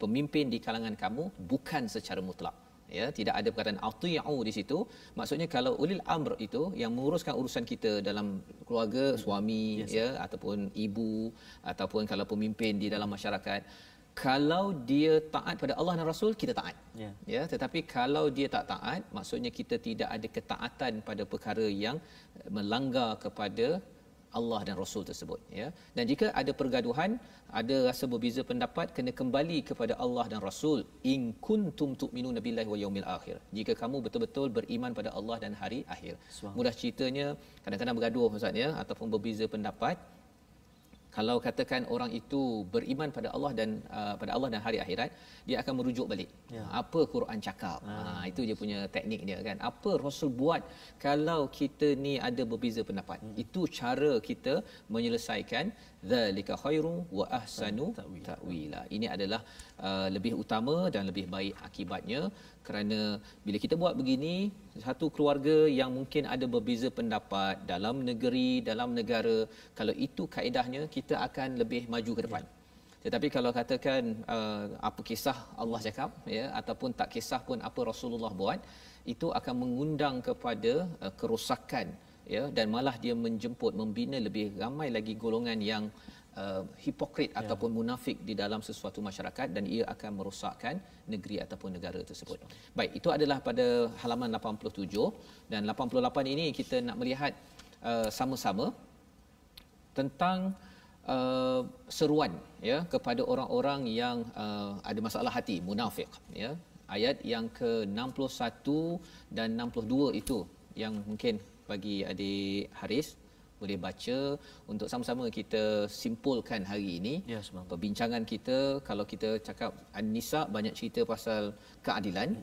pemimpin di kalangan kamu bukan secara mutlak. Ya, tidak ada perkataan ati'u di situ. Maksudnya kalau ulil amr itu yang menguruskan urusan kita dalam keluarga, suami, ya, ataupun ibu, ataupun kalau pemimpin di dalam masyarakat, kalau dia taat pada Allah dan Rasul, kita taat. Ya, tetapi kalau dia tak taat, maksudnya kita tidak ada ketaatan pada perkara yang melanggar kepada Allah dan Rasul tersebut, ya. Dan jika ada pergaduhan, ada rasa berbeza pendapat, kena kembali kepada Allah dan Rasul. In kuntum tu'minuna billahi wal yaumil akhir, jika kamu betul-betul beriman pada Allah dan hari akhir. Mudah ceritanya, kadang-kadang bergaduh, Ustaz, ya, ataupun berbeza pendapat. Kalau katakan orang itu beriman pada Allah dan hari akhirat, dia akan merujuk balik. Apa Quran cakap? Itu dia punya teknik dia, kan. Apa Rasul buat kalau kita ni ada berbeza pendapat? Itu cara kita menyelesaikan. Zalika khairu wa ahsanu ta'wila. Ini adalah lebih utama dan lebih baik akibatnya, kerana bila kita buat begini, satu keluarga yang mungkin ada berbeza pendapat dalam negeri, dalam negara, kalau itu kaedahnya, kita akan lebih maju ke depan. Tetapi kalau katakan apa kisah Allah cakap, ya, ataupun tak kisah pun apa Rasulullah buat, itu akan mengundang kepada kerosakan, ya, dan malah dia membina lebih ramai lagi golongan yang hipokrit ataupun munafik di dalam sesuatu masyarakat, dan ia akan merosakkan negeri ataupun negara tersebut. Baik, itu adalah pada halaman 87, dan 88 ini kita nak melihat sama-sama tentang seruan, ya, kepada orang-orang yang ada masalah hati, munafik, ya. Ayat yang ke-61 dan 62 itu yang mungkin bagi adik Haris boleh baca untuk sama-sama kita simpulkan hari ini. Perbincangan kita, kalau kita cakap An-Nisa, banyak cerita pasal keadilan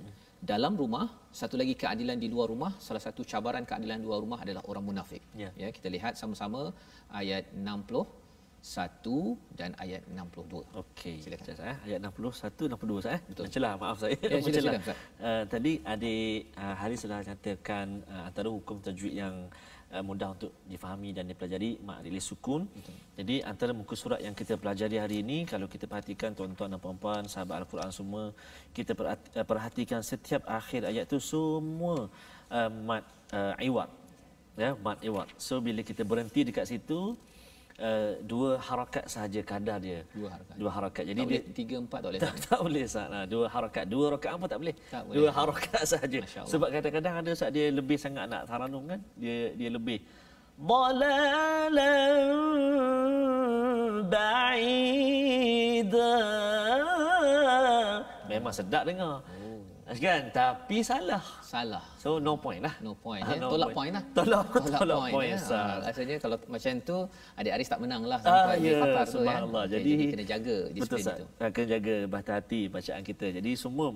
dalam rumah, satu lagi keadilan di luar rumah. Salah satu cabaran keadilan di luar rumah adalah orang munafik. Ya, kita lihat sama-sama ayat 61 dan ayat 62. Okey, silakan saya. Ayat 61 62 saya. Betul. Celah, maaf saya. Ya, silakan. Tadi adik Haris sudah nyatakan antara hukum tajwid yang mudah untuk difahami dan dipelajari, mak rilis sukun. Betul. Jadi antara muka surat yang kita pelajari hari ini, kalau kita perhatikan tuan-tuan dan puan-puan sahabat Al-Quran semua, kita perhatikan setiap akhir ayat tu semua mad iwad, ya, mad iwad. So bila kita berhenti dekat situ, dua harakat sahaja kadar dia. Dua harakat. Jadi tak dia boleh 3 4 tak boleh. tak boleh Ustaz. Dua harakat. Dua rakaat pun tak boleh. Dua harakat sahaja. Sebab kadang-kadang ada Ustaz dia lebih sangat nak taranum kan. Dia lebih dalalan ba'ida. Memang sedap dengar. Kan? Tapi salah. So no point lah. No point. No Tolak point lah. Tolak point. Rasanya kalau macam tu adik Haris tak menang lah sampai di patar tu kan. Jadi kena jaga disiplin itu. Kena jaga hati bacaan kita. Jadi semua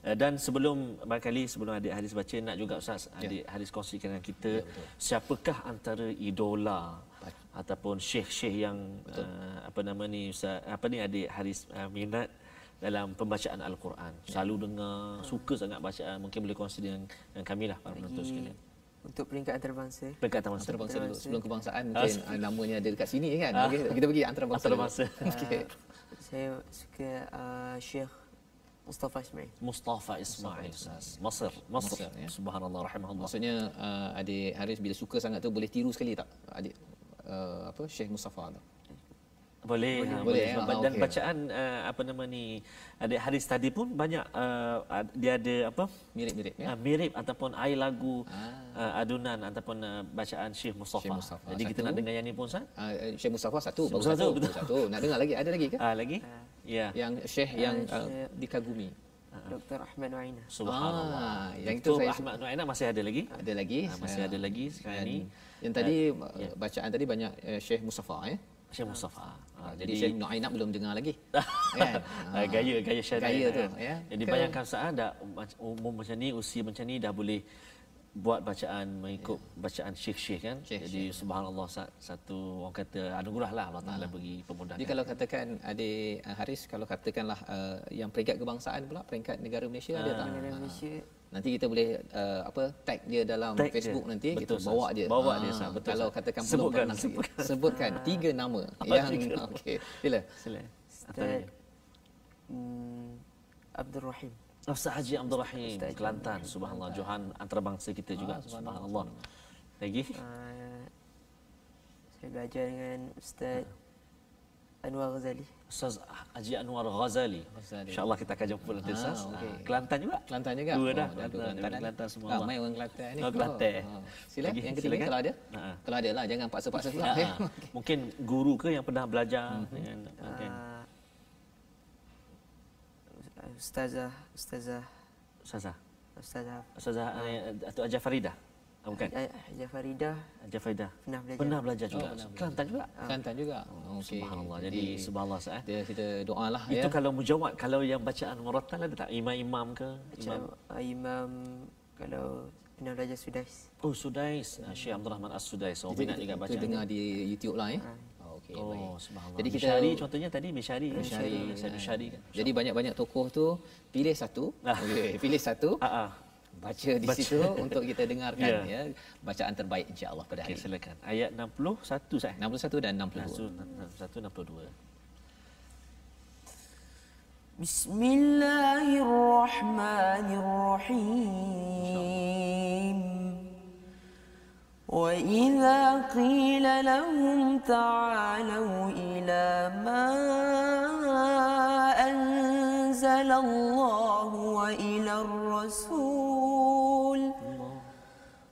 dan sebelum adik Haris baca, nak juga Ustaz adik Haris kongsikan dengan kita siapakah antara idola ataupun syekh-syekh yang Ustaz adik Haris minat dalam pembacaan Al-Quran. Selalu dengar, suka sangat bacaan. Mungkin boleh kongsi dengan kami lah para penonton sekalian. Untuk peringkat antarabangsa. Antarabangsa dulu. Sebelum kebangsaan mungkin namanya ada dekat sini kan. Kita pergi antarabangsa. Okey. Saya suka Syekh Mustafa Ismail. Masr ya. Subhanallah rahimahullah. Maksudnya adik Haris bila suka sangat tu boleh tiru sekali tak adik Syekh Mustafa tu? Boleh. Dan bacaan adik Haris tadi pun banyak dia ada mirip ya. Mirip ataupun air lagu adunan ataupun bacaan Syekh Mustafa. Jadi kita nak dengar yang ni pun Ustaz. Syekh Mustafa satu. Satu. Nak dengar lagi? Ada lagi ke? Lagi? Ya. Yang Syekh yang dikagumi. Dr. Ahmad Nuaina. Subhanallah. Yang itu saya Ahmad Nuaina masih ada lagi? Masih ada lagi sekarang ni. Yang tadi bacaan tadi banyak Syekh Mustafa ya. Syekh Mustafa. Jadi Syekh Nuaina belum dengar lagi. Kan? Gaya syariah tu ya. Jadi bayangkan Ustaz dah umur macam ni, usia macam ni dah boleh buat bacaan mengikut bacaan syekh-syekh kan. Jadi subhanallah satu orang kata anugerah lah Allah Taala bagi pemudahan. Jadi kalau katakan adik Haris, kalau katakanlah yang peringkat kebangsaan pula, peringkat negara Malaysia ada tak? Negara Malaysia. Nanti kita boleh tag dia dalam Facebook dia. Nanti betul, kita bawa dia. Betul, kalau katakan sebutkan 3 nama yang okey. Sila. Ustaz Abdul Rahim. Ustaz Haji Abdul Rahim Kelantan. Subhanallah, Johan antarabangsa kita juga. Subhanallah. Lagi? Saya belajar dengan Ustaz Anwar Ghazali. Ustaz Haji Anwar Ghazali. InsyaAllah kita akan jumpa nanti Ustaz. Kelantan juga? Kelantan juga. Dua dah. Kelantan semua. Ramai orang Kelantan ni. Kelantan. Sila yang ketiga kalau ada. Kalau ada lah, jangan paksa-paksa pula. Mungkin guru ke yang pernah belajar dengan Ustazah Datuk Haji Faridah. Bukan. Haji Faridah Pernah belajar juga. Kelantan juga. Kelantan juga. Okey. Subhanallah. Jadi subhanallah sah. Kita doalah ya. Itu kalau mujawad, kalau yang bacaan murattal ada tak imam-imam ke? Imam kalau pernah belajar Sudais. Oh, Sudais. Syekh Abdul Rahman As-Sudais. So minat juga bacaan. Kita dengar di YouTube lah ya. Okey, baik. Subhanallah. Jadi kita Mishari contohnya tadi Mishari kan. Jadi banyak-banyak tokoh tu pilih satu. Okey, pilih satu. Baca di situ untuk kita dengarkan ya bacaan terbaik insya-Allah pada hari. Okey, silakan. Ayat 61 saya. 61 dan 62. 61 62. Bismillahirrahmanirrahim. Wa idza qila lahum ta'alu ila ma anzala Allah wa ila ar-rasul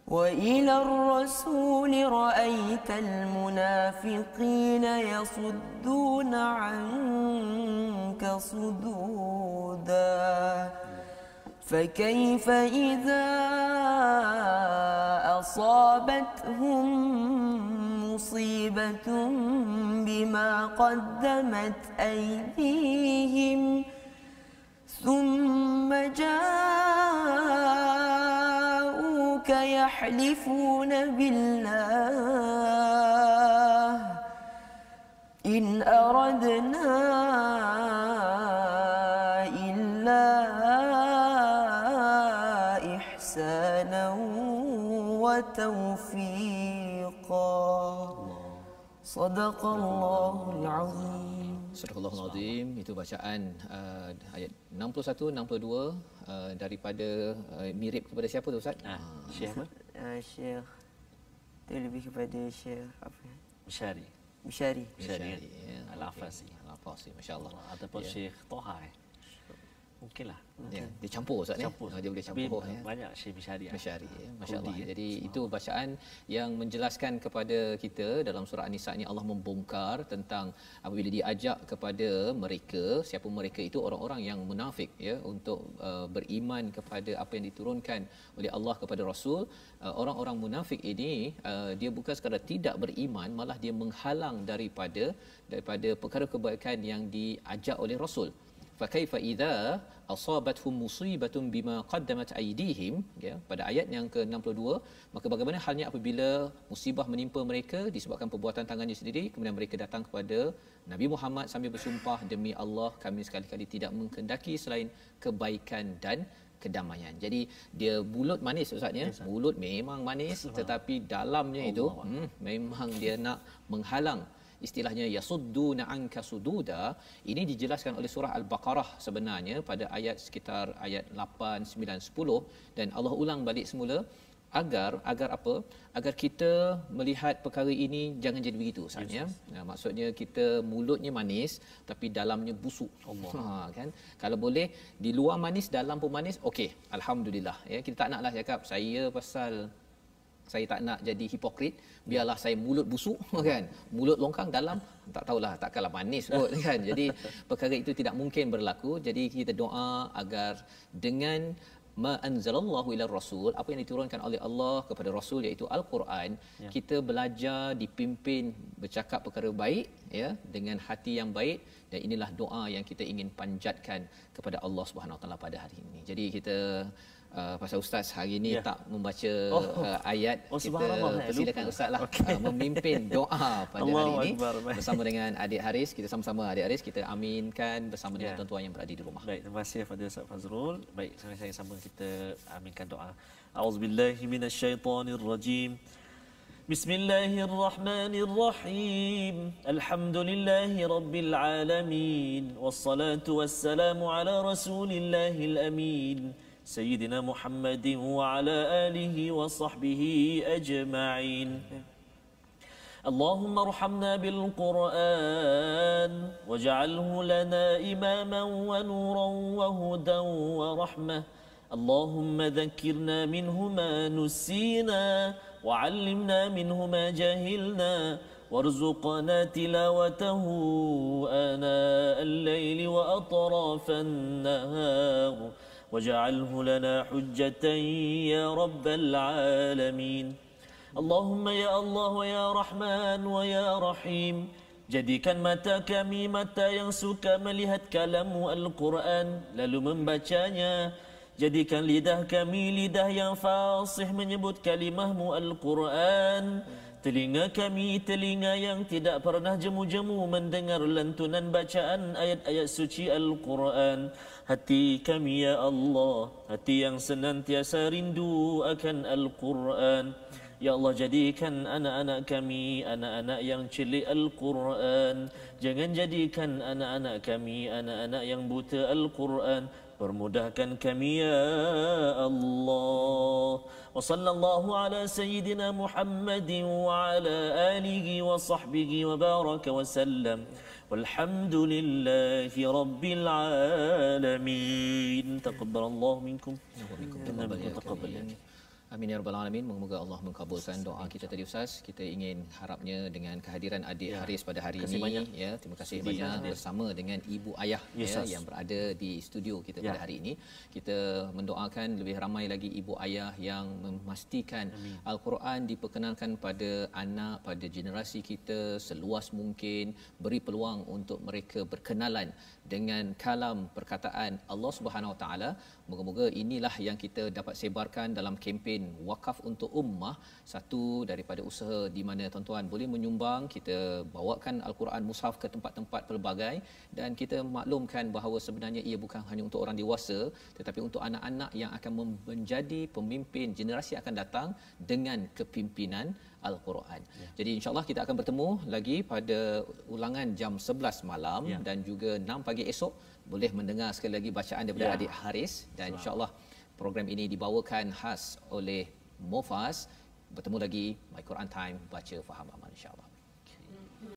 وإلى الرسول رأيت المنافقين يصدون عنك صدودا فكيف إذا أصابتهم مصيبة بما قدمت أيديهم ثم جاءوك يحلفون بالله إن أردنا إلا إحسانا وتوفيقا صدق الله العظيم. Surahul Azim, itu bacaan ayat 61 62 daripada mirip kepada siapa tu Ustaz? Syekh apa? Syekh itu lebih kepada Syekh apa? Mishari. Mishari. Mishari. Ya. Al-Afasi. Al-Afasi, masya-Allah. Ataupun Syekh Toha. Mungkinlah. Ya, dia campur Ustaz ni. Dia boleh campur ya. Banyak Syekh Mishari. Masyari, masya-Allah. Jadi itu bacaan yang menjelaskan kepada kita dalam surah An-Nisa ni, Allah membongkar tentang apabila diajak kepada mereka, siapa mereka itu, orang-orang yang munafik ya, untuk beriman kepada apa yang diturunkan oleh Allah kepada Rasul. Orang-orang munafik ini dia bukan sekadar tidak beriman, malah dia menghalang daripada perkara kebaikan yang diajak oleh Rasul. Fakaifa idza asabathum musibatun bima qaddamat aydihim, ya, pada ayat yang ke-62, maka bagaimana halnya apabila musibah menimpa mereka disebabkan perbuatan tangannya sendiri, kemudian mereka datang kepada Nabi Muhammad sambil bersumpah, demi Allah kami sekali-kali tidak menghendaki selain kebaikan dan kedamaian. Jadi dia mulut manis Ustaz ya. Mulut memang manis, tetapi dalamnya itu memang dia nak menghalang. Istilahnya yasudduna anka sududa. Ini dijelaskan oleh surah Al-Baqarah sebenarnya pada ayat sekitar ayat 8, 9, 10, dan Allah ulang balik semula agar apa? Agar kita melihat perkara ini jangan jadi begitu Ustaz ya. Maksudnya kita mulutnya manis tapi dalamnya busuk. Kan? Kalau boleh di luar manis dalam pun manis, okey, alhamdulillah ya. Kita tak naklah cakap saya tak nak jadi hipokrit, biarlah saya mulut busuk kan, mulut longkang dalam tak tahulah, takkanlah manis kot kan. Jadi perkara itu tidak mungkin berlaku. Jadi kita doa agar dengan ma anzalallahu ila rasul, apa yang diturunkan oleh Allah kepada Rasul iaitu Al-Quran, kita belajar dipimpin bercakap perkara baik ya, dengan hati yang baik, dan inilah doa yang kita ingin panjatkan kepada Allah Subhanahu Wa Taala pada hari ini. Jadi kita pasal Ustaz hari ini tak membaca ayat, kita persilakan Ustaz lah memimpin doa pada hari ini bersama dengan adik Haris. Kita sama-sama adik Haris kita aminkan bersama dengan tuan-tuan yang berada di rumah. Baik, terima kasih kepada Ustaz Fazrul. Baik, sama-sama kita aminkan doa. A'udzubillahi minasyaitonirrajim. Bismillahirrahmanirrahim. Alhamdulillahi rabbil alamin. Wassalatu wassalamu ala rasulillahil amin. سيدنا محمد وعلى آله وصحبه أجمعين. اللهم ارحمنا بالقرآن واجعله لنا إماما ونورا وهدى ورحمة. اللهم ذكرنا منه ما نسينا وعلمنا منه ما جهلنا وارزقنا تلاوته آناء الليل وأطراف النهار واجعله لنا حجة يا رب العالمين. اللهم يا الله ويا رحمن ويا رحيم, jadikan mata kami mata yang suka melihat kalam-Mu Al-Quran lalu membacanya. Jadikan lidah kami lidah yang fasih menyebut kalimah-Mu Al-Quran. Telinga kami telinga yang tidak pernah jemu-jemu mendengar lantunan bacaan ayat-ayat suci Al-Quran. Hati kami ya Allah, hati yang senantiasa rindu akan Al-Quran. Ya Allah, jadikan anak-anak kami anak-anak yang celik Al-Quran. Jangan jadikan anak-anak kami anak-anak yang buta Al-Quran. Permudahkan kami ya Allah. Wa sallallahu ala sayyidina Muhammadin wa ala alihi wa sahbihi wa baraka wa sallam. Walhamdulillahi rabbil alamin. Taqabbalallahu minkum wa minkum taqabbal. Amin ya rabbal alamin. Moga Allah mengabulkan doa kita tadi Ustaz. Kita ingin harapnya dengan kehadiran adik Haris pada hari ini banyak. Ya, terima kasih banyak bersama dengan ibu ayah yang berada di studio kita pada hari ini. Kita mendoakan lebih ramai lagi ibu ayah yang memastikan Al-Quran diperkenalkan pada anak, pada generasi kita seluas mungkin, beri peluang untuk mereka berkenalan dengan kalam perkataan Allah Subhanahu Wa Taala. Moga-moga inilah yang kita dapat sebarkan dalam kempen Wakaf untuk Ummah, satu daripada usaha di mana tuan-tuan boleh menyumbang. Kita bawakan Al-Quran Mushaf ke tempat-tempat pelbagai, dan kita maklumkan bahawa sebenarnya ia bukan hanya untuk orang dewasa tetapi untuk anak-anak yang akan menjadi pemimpin generasi akan datang dengan kepimpinan Al-Quran. Jadi insya-Allah kita akan bertemu lagi pada ulangan jam 11 malam dan juga 6 pagi esok. Boleh mendengar sekali lagi bacaan daripada adik Haris, dan insya-Allah program ini dibawakan khas oleh Mofas. Bertemu lagi My Quran Time, baca faham aman insya-Allah.